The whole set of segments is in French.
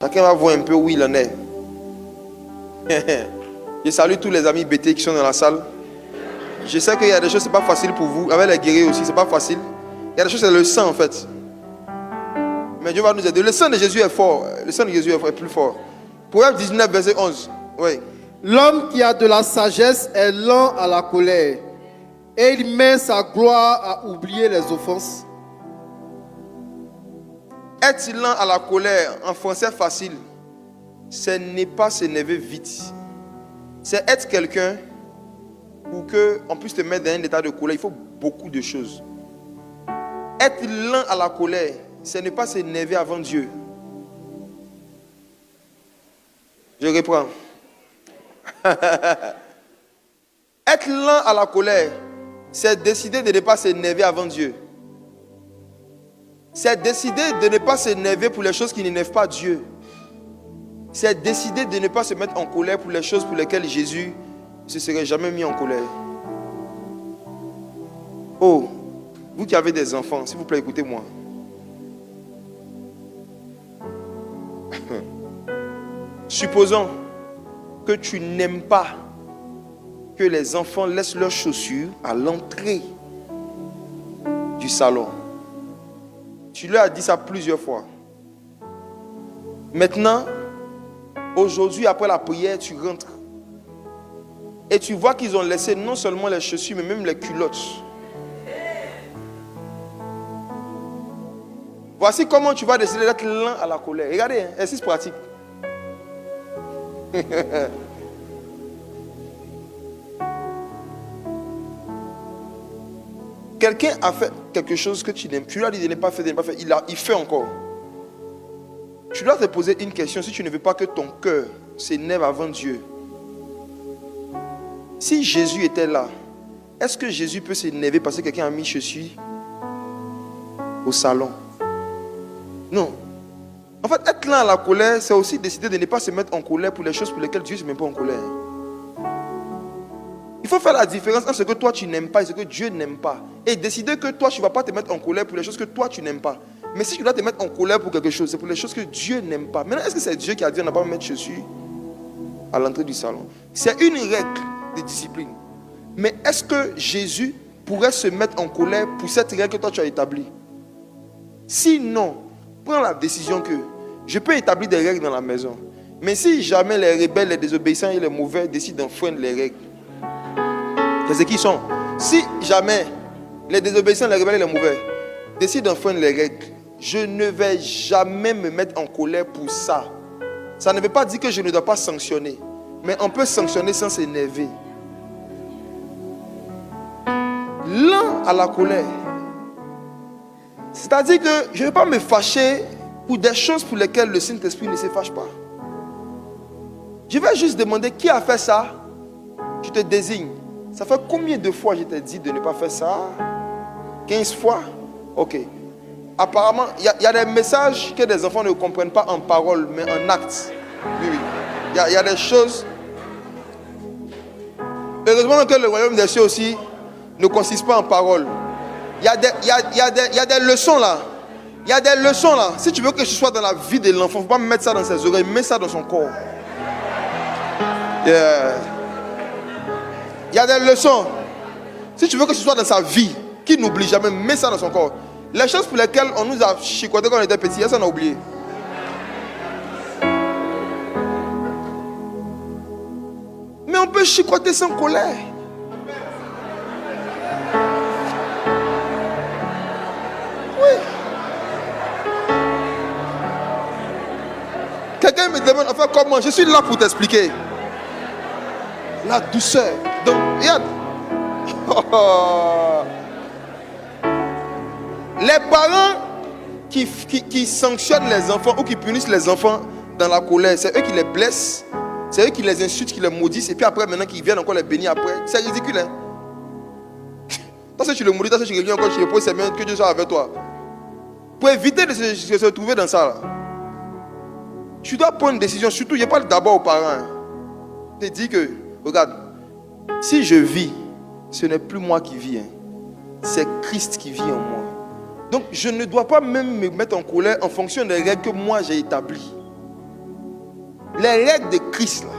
Chacun va voir un peu où il en est. Je salue tous les amis BT qui sont dans la salle. Je sais qu'il y a des choses, c'est pas facile pour vous. Avec les guerriers aussi, c'est pas facile. Il y a des choses, c'est le sang en fait. Mais Dieu va nous aider. Le sang de Jésus est fort. Le sang de Jésus est plus fort. Proverbe 19, verset 11. Oui. L'homme qui a de la sagesse est lent à la colère, et il met sa gloire à oublier les offenses. Être lent à la colère, en français facile, ce n'est pas s'énerver vite. C'est être quelqu'un, pour qu'on puisse te mettre dans un état de colère, il faut beaucoup de choses. Être lent à la colère, ce n'est pas s'énerver avant Dieu. Je reprends. Être lent à la colère, c'est décider de ne pas s'énerver avant Dieu. C'est décider de ne pas s'énerver pour les choses qui n'énervent pas Dieu. C'est décider de ne pas se mettre en colère pour les choses pour lesquelles Jésus ne se serait jamais mis en colère. Oh, vous qui avez des enfants, s'il vous plaît, écoutez-moi. Supposons que tu n'aimes pas que les enfants laissent leurs chaussures à l'entrée du salon. Tu leur as dit ça plusieurs fois. Maintenant, aujourd'hui, après la prière, tu rentres. Et tu vois qu'ils ont laissé non seulement les chaussures, mais même les culottes. Voici comment tu vas décider d'être lent à la colère. Regardez, exercice pratique. Quelqu'un a fait quelque chose que tu n'aimes. Tu lui as dit de ne pas faire, de ne pas faire. Il fait encore. Tu dois te poser une question si tu ne veux pas que ton cœur s'énerve avant Dieu. Si Jésus était là, est-ce que Jésus peut s'énerver parce que quelqu'un a mis chaussures au salon? Non. En fait, être lent à la colère, c'est aussi décider de ne pas se mettre en colère pour les choses pour lesquelles Dieu ne se met pas en colère. Il faut faire la différence entre ce que toi tu n'aimes pas et ce que Dieu n'aime pas. Et décider que toi tu ne vas pas te mettre en colère pour les choses que toi tu n'aimes pas. Mais si tu dois te mettre en colère pour quelque chose, c'est pour les choses que Dieu n'aime pas. Maintenant, est-ce que c'est Dieu qui a dit on n'a pas mettre chaussures à l'entrée du salon? C'est une règle de discipline. Mais est-ce que Jésus pourrait se mettre en colère pour cette règle que toi tu as établie? Sinon, prends la décision que je peux établir des règles dans la maison. Mais si jamais les rebelles, les désobéissants et les mauvais décident d'enfreindre les règles, c'est ce qu'ils sont. Si jamais les désobéissants, les rebelles et les mauvais décident d'enfreindre les règles, je ne vais jamais me mettre en colère pour ça. Ça ne veut pas dire que je ne dois pas sanctionner. Mais on peut sanctionner sans s'énerver. Lent à la colère. C'est-à-dire que je ne vais pas me fâcher pour des choses pour lesquelles le Saint-Esprit ne se fâche pas. Je vais juste demander qui a fait ça. Tu te désignes. Ça fait combien de fois je t'ai dit de ne pas faire ça? 15 fois? Ok. Apparemment, il y a des messages que des enfants ne comprennent pas en parole, mais en acte. Oui, oui. Il y a des choses. Heureusement que le royaume des cieux aussi ne consiste pas en parole. Il y a des leçons là. Il y a des leçons là. Si tu veux que je sois dans la vie de l'enfant, il ne faut pas me mettre ça dans ses oreilles, mets ça dans son corps. Yeah. Il y a des leçons. Si tu veux que ce soit dans sa vie, qu'il n'oublie jamais, mets ça dans son corps. Les choses pour lesquelles on nous a chicoté quand on était petit, ça on a oublié. Mais on peut chicoter sans colère. Oui. Quelqu'un me demande, enfin comment? Je suis là pour t'expliquer. La douceur. Donc, regarde. Les parents qui sanctionnent les enfants ou qui punissent les enfants dans la colère, c'est eux qui les blessent, c'est eux qui les insultent, qui les maudissent, et puis après, maintenant qu'ils viennent encore les bénir après. C'est ridicule, hein? Parce que tu le maudis, parce que tu reviens encore, tu le poses, c'est bien que Dieu soit avec toi. Pour éviter de se retrouver dans ça, là, tu dois prendre une décision, surtout, je parle d'abord aux parents. Hein. Je te dis que, regarde, si je vis, ce n'est plus moi qui vis, hein. C'est Christ qui vit en moi. Donc je ne dois pas même me mettre en colère en fonction des règles que moi j'ai établies. Les règles de Christ, là,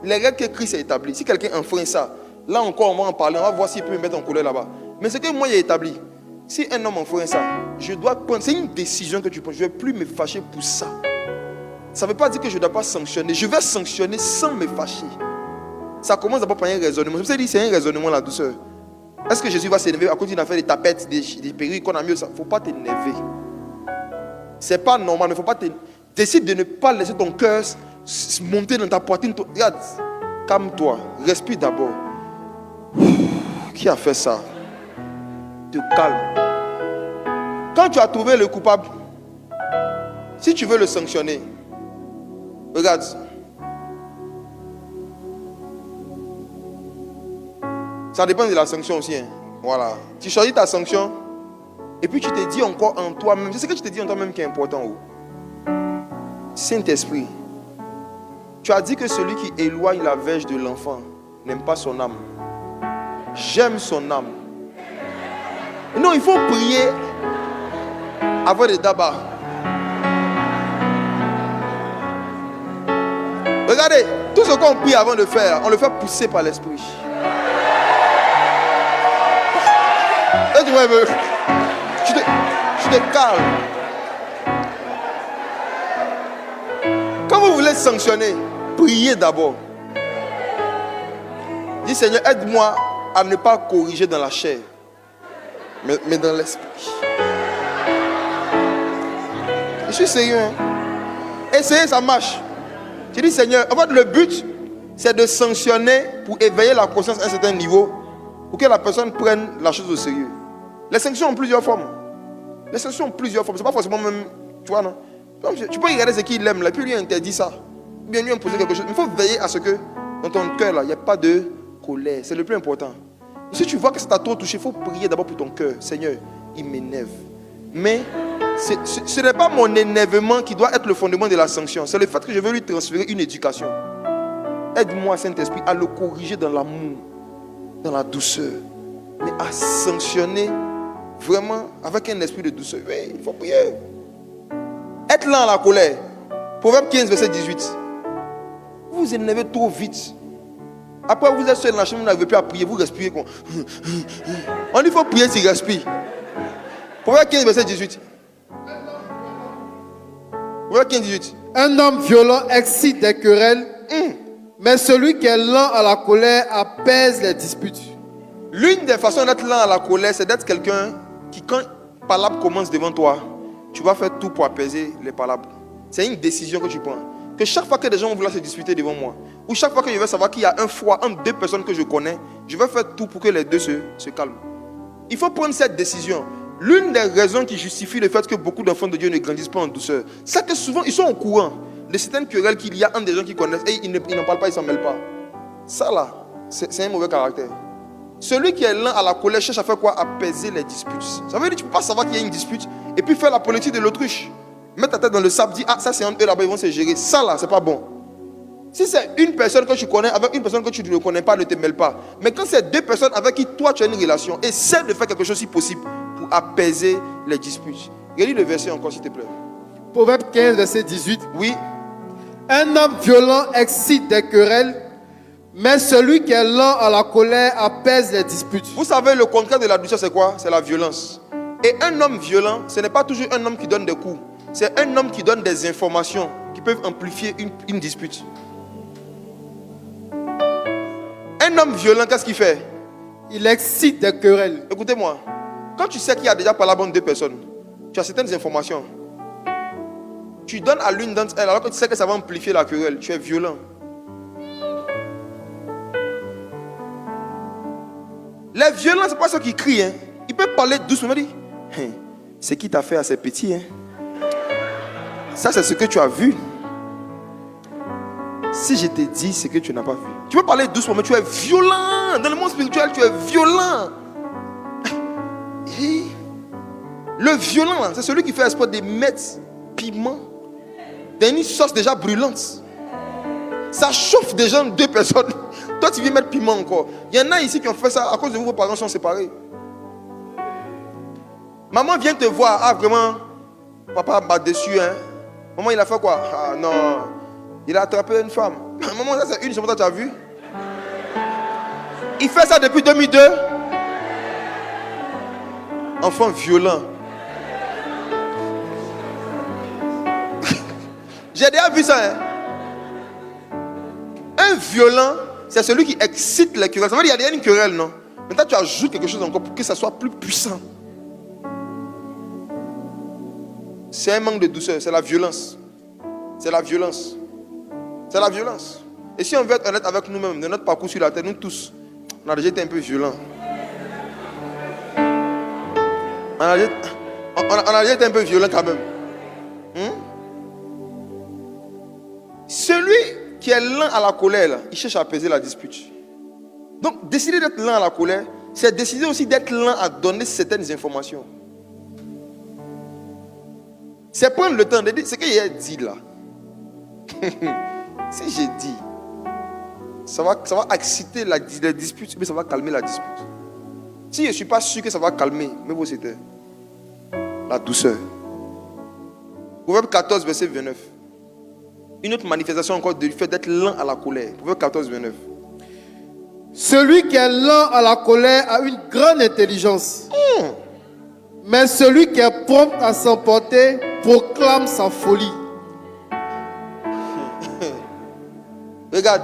les règles que Christ a établies, si quelqu'un enfreint ça, là encore on va en parler, on va voir s'il peut me mettre en colère là-bas. Mais ce que moi j'ai établi, si un homme enfreint ça, je dois prendre, c'est une décision que tu prends, je ne vais plus me fâcher pour ça. Ça ne veut pas dire que je ne dois pas sanctionner, je vais sanctionner sans me fâcher. Ça commence d'abord par un raisonnement. Je me suis dit, c'est un raisonnement la douceur. Est-ce que Jésus va s'énerver à cause d'une affaire des tapettes, des perruques qu'on a mis au sang? Il ne faut pas t'énerver. Ce n'est pas normal, mais il ne faut pas t'énerver. Décide de ne pas laisser ton cœur monter dans ta poitrine. Regarde, calme-toi, respire d'abord. Qui a fait ça? Te calme. Quand tu as trouvé le coupable, si tu veux le sanctionner, regarde. Ça dépend de la sanction aussi. Hein. Voilà. Tu choisis ta sanction et puis tu te dis encore en toi-même. C'est ce que tu te dis en toi-même qui est important. Saint-Esprit, tu as dit que celui qui éloigne la verge de l'enfant n'aime pas son âme. J'aime son âme. Non, il faut prier avant de d'abord. Regardez, tout ce qu'on prie avant de faire, on le fait pousser par l'esprit. Tu te calmes. Quand vous voulez sanctionner, priez d'abord. Dis Seigneur, aide-moi à ne pas corriger dans la chair, mais dans l'esprit. Je suis sérieux. Hein? Essayez, ça marche. Tu dis Seigneur, en fait le but, c'est de sanctionner pour éveiller la conscience à un certain niveau, pour que la personne prenne la chose au sérieux. Les sanctions ont plusieurs formes. Les sanctions ont plusieurs formes. C'est pas forcément même, tu vois, non? Donc, tu peux regarder ce qu'il aime, là, puis lui interdit ça. Ou bien lui imposer quelque chose. Il faut veiller à ce que dans ton cœur, là, il n'y a pas de colère. C'est le plus important. Si tu vois que ça t'a trop touché, il faut prier d'abord pour ton cœur. Seigneur, il m'énerve. Mais ce n'est pas mon énervement qui doit être le fondement de la sanction. C'est le fait que je veux lui transférer une éducation. Aide-moi, Saint-Esprit, à le corriger dans l'amour, dans la douceur. Mais à sanctionner vraiment avec un esprit de douceur. Oui, il faut prier. Être lent à la colère. Proverbe 15, verset 18. Vous vous énervez trop vite. Après, vous êtes seul dans la chambre, vous n'arrivez plus à prier, vous respirez. On dit qu'il faut prier s'il respire. Proverbe 15, verset 18. Proverbe 15, 18. Un homme violent excite des querelles, mais celui qui est lent à la colère apaise les disputes. L'une des façons d'être lent à la colère, c'est d'être quelqu'un qui, quand palabre commence devant toi, tu vas faire tout pour apaiser les palabres. C'est une décision que tu prends. Que chaque fois que des gens vont vouloir se disputer devant moi, ou chaque fois que je vais savoir qu'il y a un froid entre deux personnes que je connais, je vais faire tout pour que les deux se calment. Il faut prendre cette décision. L'une des raisons qui justifie le fait que beaucoup d'enfants de Dieu ne grandissent pas en douceur, c'est que souvent ils sont au courant de certaines querelles qu'il y a entre des gens qui connaissent et ils n'en parlent pas, ils ne s'en mêlent pas. Ça là, c'est un mauvais caractère. Celui qui est lent à la colère cherche à faire quoi? Apaiser les disputes. Ça veut dire que tu ne peux pas savoir qu'il y a une dispute et puis faire la politique de l'autruche. Mettre ta tête dans le sable, dire, ah ça c'est entre eux là-bas, ils vont se gérer. Ça là, c'est pas bon. Si c'est une personne que tu connais avec une personne que tu ne connais pas, ne te mêle pas. Mais quand c'est deux personnes avec qui toi tu as une relation, essaie de faire quelque chose si possible pour apaiser les disputes. Relis le verset encore s'il te plaît. Proverbe 15, verset 18. Oui. Un homme violent excite des querelles, mais celui qui est lent à la colère apaise les disputes. Vous savez, le contraire de la douceur, c'est quoi? C'est la violence. Et un homme violent, ce n'est pas toujours un homme qui donne des coups. C'est un homme qui donne des informations qui peuvent amplifier une dispute. Un homme violent, qu'est-ce qu'il fait? Il excite des querelles. Écoutez-moi, quand tu sais qu'il y a déjà par la bande deux personnes, tu as certaines informations. Tu donnes à l'une d'entre elles, alors que tu sais que ça va amplifier la querelle. Tu es violent. Les violents, ce n'est pas ceux qui crient. Hein. Ils peuvent parler doucement. Dire, ce qui t'a fait à ces petits. Hein. Ça, c'est ce que tu as vu. Si je te dis ce que tu n'as pas vu. Tu peux parler doucement, mais tu es violent. Dans le monde spirituel, tu es violent. Et le violent, c'est celui qui fait espoir de mettre piment dans une sauce déjà brûlante. Ça chauffe déjà deux personnes. Toi, tu viens mettre piment encore. Il y en a ici qui ont fait ça à cause de vous, vos parents sont séparés. Maman vient te voir. Ah, vraiment, papa m'a déçu. Hein? Maman, il a fait quoi? Ah non, Il a attrapé une femme. Maman, ça c'est une seconde, tu as vu? Il fait ça depuis 2002. Enfant violent. J'ai déjà vu ça. Hein? Un violent, c'est celui qui excite les querelles. Ça veut dire qu'il y a une querelle, non? Maintenant, tu ajoutes quelque chose encore pour que ça soit plus puissant. C'est un manque de douceur, c'est la violence. C'est la violence. C'est la violence. Et si on veut être honnête avec nous-mêmes, de notre parcours sur la terre, nous tous, on a déjà été un peu violents. On a déjà été un peu violents quand même. Celui qui est lent à la colère, là, il cherche à apaiser la dispute. Donc, décider d'être lent à la colère, c'est décider aussi d'être lent à donner certaines informations. C'est prendre le temps de dire ce qu'il a dit là. Si j'ai dit, ça va exciter la dispute, mais ça va calmer la dispute. Si je ne suis pas sûr que ça va calmer, mais vous c'était la douceur. Proverbe 14, verset 29. Une autre manifestation encore du fait d'être lent à la colère. Proverbe 14, 29. Celui qui est lent à la colère a une grande intelligence. Mais celui qui est prompt à s'emporter proclame sa folie. Regarde.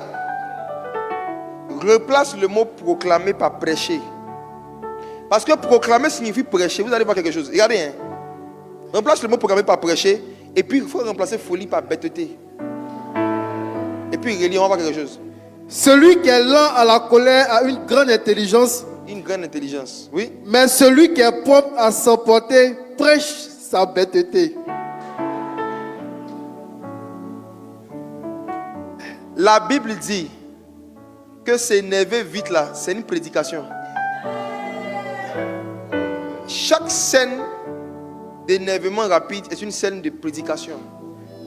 Replace le mot proclamer par prêcher. Parce que proclamer signifie prêcher. Vous allez voir quelque chose. Regardez. Hein. Remplace le mot proclamer par prêcher. Et puis il faut remplacer folie par bêteté. Et puis relis, on va voir quelque chose. Celui qui est lent à la colère a une grande intelligence. Une grande intelligence, oui. Mais celui qui est prompt à s'emporter prêche sa bêteté. La Bible dit que s'énerver vite là, c'est une prédication. Chaque scène d'énervement rapide est une scène de prédication.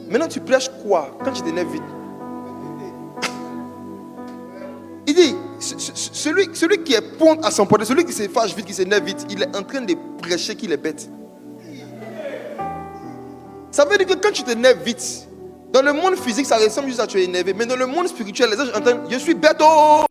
Maintenant, tu prêches quoi quand tu t'énerves vite? Il dit, celui qui est prompt à s'emporter, celui qui se fâche vite, qui s'énerve vite, il est en train de prêcher qu'il est bête. Ça veut dire que quand tu t'énerves vite, dans le monde physique, ça ressemble juste à tu es énervé. Mais dans le monde spirituel, les gens entendent, je suis bête, oh!